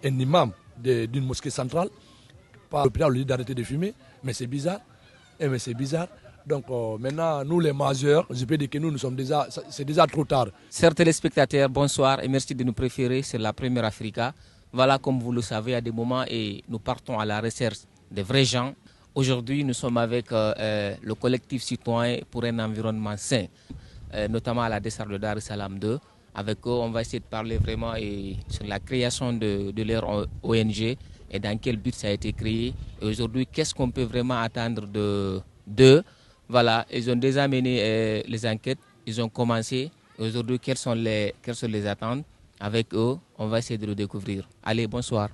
un imam d'une mosquée centrale, pas l'hôpital, lui d'arrêter de fumer, mais c'est bizarre. Mais c'est bizarre. Donc maintenant, nous les majeurs, je peux dire que nous sommes déjà, c'est déjà trop tard. Chers téléspectateurs, bonsoir et merci de nous préférer sur la Première Africa. Voilà, comme vous le savez, à des moments et nous partons à la recherche des vrais gens. Aujourd'hui, nous sommes avec le collectif citoyen pour un environnement sain, notamment à la dessert de Dar es Salaam 2. Avec eux, on va essayer de parler vraiment sur la création de leur ONG et dans quel but ça a été créé. Et aujourd'hui, qu'est-ce qu'on peut vraiment attendre d'eux. Voilà, ils ont déjà mené les enquêtes, ils ont commencé. Aujourd'hui, quelles sont les attentes? Avec eux, on va essayer de le découvrir. Allez, bonsoir.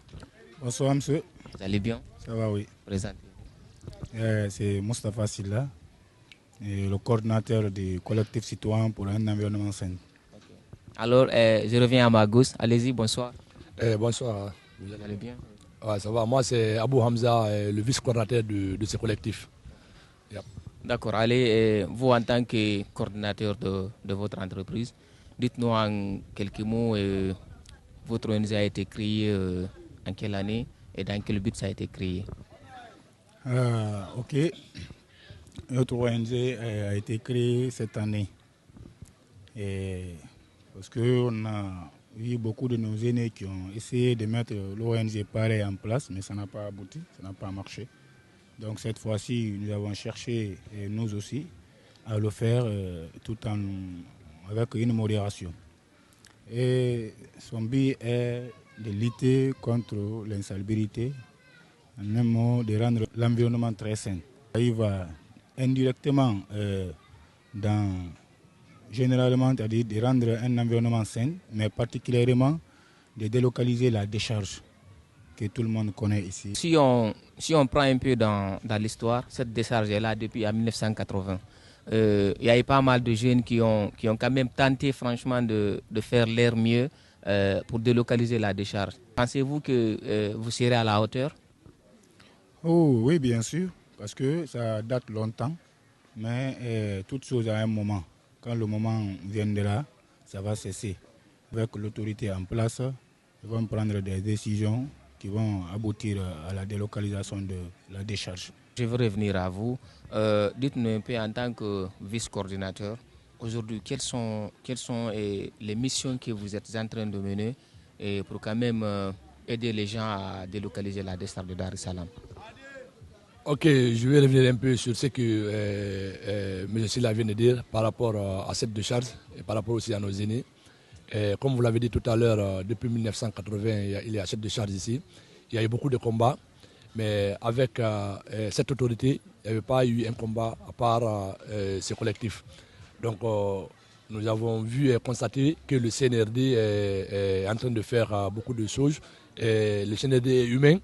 Bonsoir, monsieur. Vous allez bien? Ça va, oui. Présentez-vous. C'est Moustapha Silla, le coordinateur du collectif citoyen pour un environnement sain. Okay. Alors, je reviens à ma gauche. Allez-y, bonsoir. Bonsoir. Vous allez bien? Ouais, ça va. Moi, c'est Abou Hamza, le vice-coordinateur de ce collectif. Yep. D'accord. Allez, vous en tant que coordinateur de votre entreprise, dites-nous en quelques mots, votre ONG a été créée en quelle année et dans quel but ça a été créé? Ok. Notre ONG a été créée cette année. Parce qu'on a eu beaucoup de nos aînés qui ont essayé de mettre l'ONG pareil en place, mais ça n'a pas abouti, ça n'a pas marché. Donc cette fois-ci, nous avons cherché, nous aussi, à le faire avec une modération. Et son but est de lutter contre l'insalubrité, en un mot, de rendre l'environnement très sain. Il va indirectement, généralement, c'est-à-dire de rendre un environnement sain, mais particulièrement de délocaliser la décharge que tout le monde connaît ici. Si on prend un peu dans l'histoire, cette décharge est là depuis 1980. Il y a eu pas mal de jeunes qui ont quand même tenté franchement de faire leur mieux pour délocaliser la décharge. Pensez-vous que vous serez à la hauteur? Oh, oui, bien sûr, parce que ça date longtemps, mais toute chose a un moment. Quand le moment viendra, ça va cesser. Avec l'autorité en place, ils vont prendre des décisions qui vont aboutir à la délocalisation de la décharge. Je veux revenir à vous. Dites-nous un peu en tant que vice-coordinateur, aujourd'hui, quelles sont les missions que vous êtes en train de mener pour quand même aider les gens à délocaliser la décharge de Dar es Salaam? Ok, je vais revenir un peu sur ce que M. Silla vient de dire par rapport à cette décharge et par rapport aussi à nos aînés. Comme vous l'avez dit tout à l'heure, depuis 1980, il y a cette décharge ici. Il y a eu beaucoup de combats, mais avec cette autorité, il n'y avait pas eu un combat à part ce collectif. Donc nous avons vu et constaté que le CNRD est en train de faire beaucoup de choses. Le CNRD est humain.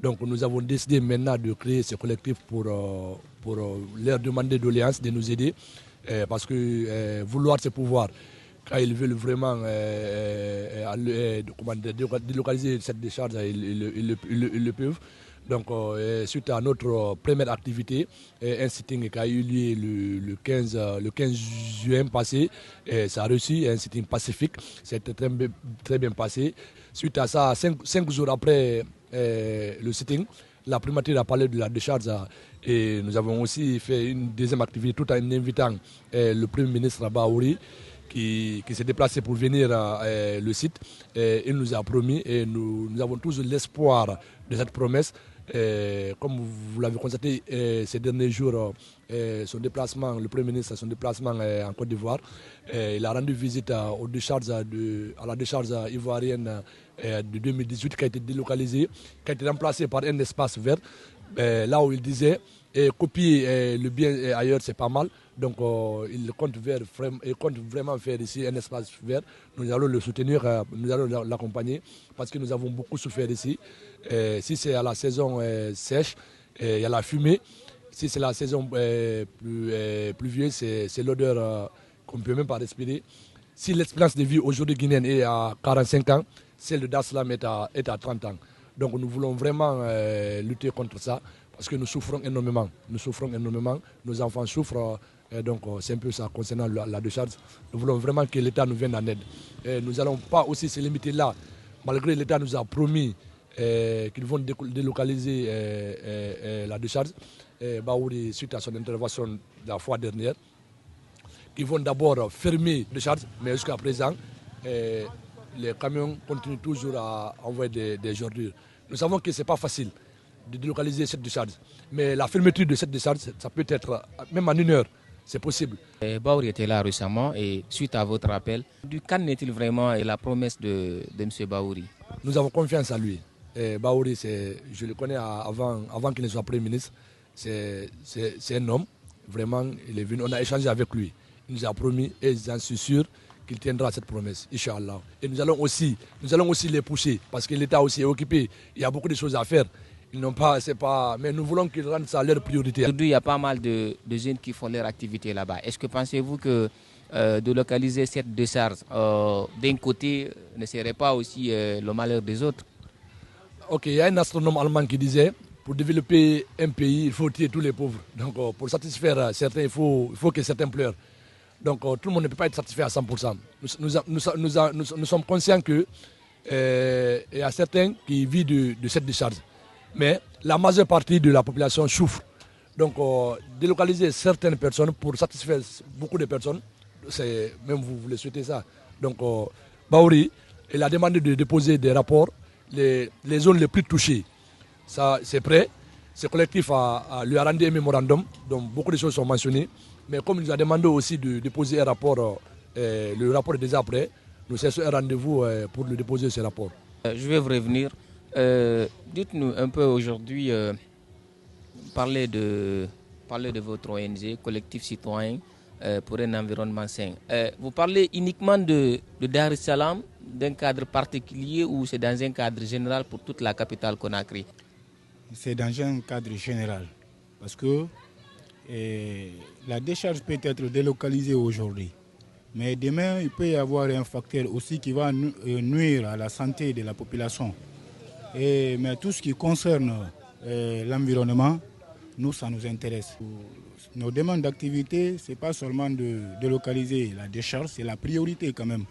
Donc nous avons décidé maintenant de créer ce collectif pour leur demander doléances, de nous aider, parce que vouloir c'est pouvoir. Quand ils veulent vraiment délocaliser cette décharge, ils le peuvent. Donc suite à notre première activité, un sitting qui a eu lieu le 15 juin passé, ça a reçu un sitting pacifique, c'était très bien passé. Suite à ça, 5 jours après le sitting, la primature a parlé de la décharge et nous avons aussi fait une deuxième activité tout en invitant le Premier ministre Baouri qui s'est déplacé pour venir le site. Il nous a promis et nous avons toujours l'espoir de cette promesse. Comme vous l'avez constaté ces derniers jours, son déplacement, le Premier ministre, son déplacement en Côte d'Ivoire, il a rendu visite à la décharge ivoirienne de 2018 qui a été délocalisée, qui a été remplacée par un espace vert. Là où il disait copier le bien ailleurs, c'est pas mal. Donc il compte vraiment faire ici un espace vert. Nous allons le soutenir, nous allons l'accompagner parce que nous avons beaucoup souffert ici. Si c'est à la saison sèche, il y a la fumée. Si c'est la saison pluvieuse, c'est l'odeur qu'on ne peut même pas respirer. Si l'espérance de vie aujourd'hui guinéenne est à 45 ans, celle de Dar es Salaam est à 30 ans. Donc nous voulons vraiment lutter contre ça parce que nous souffrons énormément. Nos enfants souffrent. Donc c'est un peu ça concernant la décharge. Nous voulons vraiment que l'État nous vienne en aide. Nous n'allons pas aussi se limiter là. Malgré l'État nous a promis qu'ils vont délocaliser la décharge. Baouri, suite à son intervention la fois dernière, ils vont d'abord fermer la décharge, mais jusqu'à présent, les camions continuent toujours à envoyer des ordures. Nous savons que ce n'est pas facile de délocaliser cette décharge, mais la fermeture de cette décharge, ça peut être, même en 1 heure, c'est possible. Baouri était là récemment et suite à votre appel, qu'en est-il vraiment et la promesse de M. Baouri? Nous avons confiance en lui. Baouri, je le connais avant qu'il ne soit Premier ministre. C'est un homme, vraiment, il est venu, on a échangé avec lui. Il nous a promis et j'en suis sûr qu'il tiendra cette promesse, Inch'Allah. Et nous allons aussi les pousser parce que l'État aussi est occupé. Il y a beaucoup de choses à faire. Ils n'ont pas, mais nous voulons qu'ils rendent ça leur priorité. Aujourd'hui, il y a pas mal de jeunes qui font leur activité là-bas. Est-ce que pensez-vous que de localiser cette décharge d'un côté ne serait pas aussi le malheur des autres? Ok, il y a un astronome allemand qui disait pour développer un pays, il faut tuer tous les pauvres. Donc pour satisfaire certains, il faut que certains pleurent. Donc tout le monde ne peut pas être satisfait à 100%. Nous sommes conscients qu'il y a certains qui vivent de cette décharge. Mais la majeure partie de la population souffre. Donc délocaliser certaines personnes pour satisfaire beaucoup de personnes, même vous le souhaitez ça. Donc Baouri, il a demandé de déposer des rapports, les zones les plus touchées. Ça, c'est prêt. Ce collectif lui a rendu un mémorandum dont beaucoup de choses sont mentionnées. Mais comme il nous a demandé aussi de déposer un rapport, le rapport est déjà prêt. Nous cherchons un rendez-vous pour le déposer ce rapport. Je vais vous revenir. Dites-nous un peu aujourd'hui, parlez de votre ONG, Collectif Citoyen pour un environnement sain. Vous parlez uniquement de Dar es Salaam, d'un cadre particulier ou c'est dans un cadre général pour toute la capitale Conakry? C'est dans un cadre général parce que la décharge peut être délocalisée aujourd'hui. Mais demain, il peut y avoir un facteur aussi qui va nuire à la santé de la population. Mais tout ce qui concerne l'environnement, nous, ça nous intéresse. Nos demandes d'activité, ce n'est pas seulement de délocaliser la décharge, c'est la priorité quand même.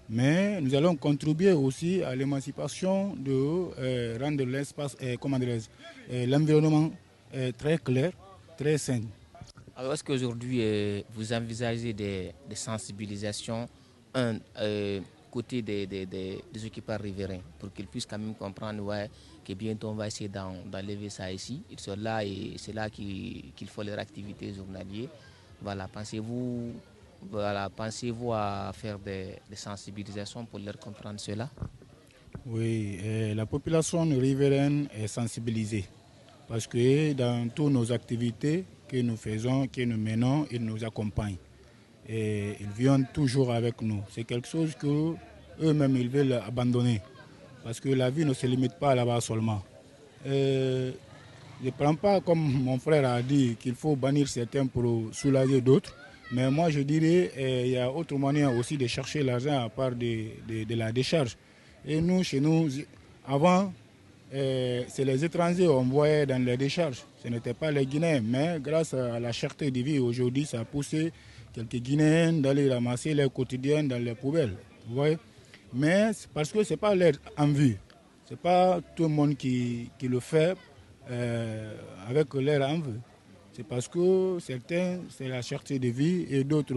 Mais nous allons contribuer aussi à l'émancipation de rendre l'espace, l'environnement très clair, très sain. Alors est-ce qu'aujourd'hui vous envisagez des sensibilisations côté des occupants riverains pour qu'ils puissent quand même comprendre que bientôt on va essayer d'enlever ça ici. Ils sont là et c'est là qu'il faut leur activité journalière. Voilà, pensez-vous à faire des sensibilisations pour leur comprendre cela? Oui, la population riveraine est sensibilisée parce que dans toutes nos activités que nous faisons, que nous menons, ils nous accompagnent. Et ils viennent toujours avec nous. C'est quelque chose qu'eux-mêmes ils veulent abandonner. Parce que la vie ne se limite pas là-bas seulement. Je ne prends pas, comme mon frère a dit, qu'il faut bannir certains pour soulager d'autres. Mais moi, je dirais qu'il y a autre moyen aussi de chercher l'argent à part de la décharge. Et nous, chez nous, avant, c'est les étrangers qu'on voyait dans les décharges. Ce n'était pas les Guinéens. Mais grâce à la cherté de vie aujourd'hui, ça a poussé quelques Guinéens d'aller ramasser leur quotidien dans les poubelles. Vous voyez? Mais parce que ce n'est pas leur envie. Ce n'est pas tout le monde qui le fait avec leur envie. C'est parce que certains, c'est la cherté de vie et d'autres